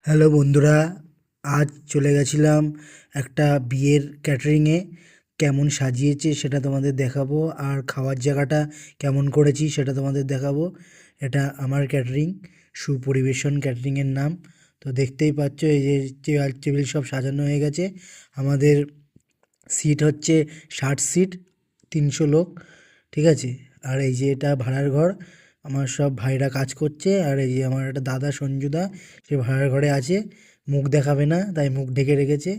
Hello বন্ধুরা, আজ চলে গেছিলাম একটা বিয়ের ক্যাটারিংয়ে। কেমন সাজিয়েছে সেটা তোমাদের দেখাবো, আর খাওয়ার জায়গাটা কেমন করেছি সেটা তোমাদের দেখাবো। এটা আমার ক্যাটারিং, সুপরিবেশন ক্যাটারিংয়ের নাম। তো দেখতেই পাচ্ছ এই যে চেয়ার টেবিল সব সাজানো হয়ে গেছে। আমাদের সিট হচ্ছে 60 সিট, 300 লোক, ঠিক আছে। আর এই যে এটা ভাড়ার ঘর, আমার সব ভাইরা কাজ করছে। আর এই যে আমার একটা দাদা সঞ্জুদা, সে ভাড়ার ঘরে আছে, মুখ দেখাবে না তাই মুখ ঢেকে রেখেছে।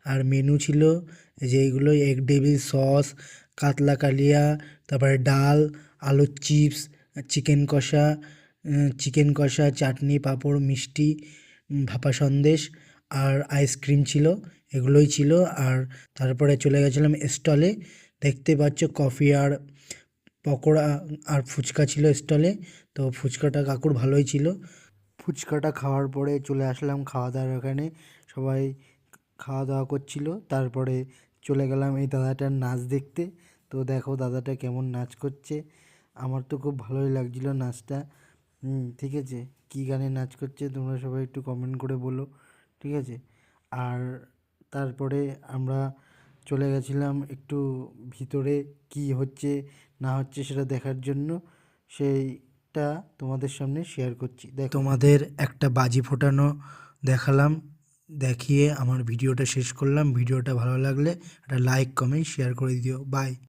আর মেনু ছিল এই যে এইগুলো: এগ ডেভিল সস, কাতলা কালিয়া, তারপরে ডাল, আলুর চিপস, চিকেন কষা, চাটনি, পাঁপড়, মিষ্টি, ভাপা সন্দেশ আর আইসক্রিম ছিল। এগুলোই ছিল। আর তারপরে চলে গেছিলাম স্টলে। দেখতে পাচ্ছ কফি আর পকোড়া আর ফুচকা ছিল স্টলে। তো ফুচকাটা কাকুর ভালোই ছিল। ফুচকাটা খাওয়ার পরে চলে আসলাম খাওয়া দাওয়ার ওখানে। সবাই খাওয়া দাওয়া করছিল। তারপরে চলে গেলাম এই দাদাটার নাচ দেখতে। তো দেখো দাদাটা কেমন নাচ করছে। আমার তো খুব ভালোই লাগছিল নাচটা। ঠিক আছে, কী গানে নাচ করছে তোমরা সবাই একটু কমেন্ট করে বলো, ঠিক আছে। আর তারপরে আমরা চলে গেছিলাম একটু ভিতরে, কি হচ্ছে না হচ্ছে সেটা দেখার জন্য। সেইটা তোমাদের সামনে শেয়ার করছি। তোমাদের একটা বাজি ফোটানো দেখালাম, দেখিয়ে আমার ভিডিওটা শেষ করলাম। ভিডিওটা ভালো লাগলে একটা লাইক, কমেন্ট, শেয়ার করে দিও। বাই।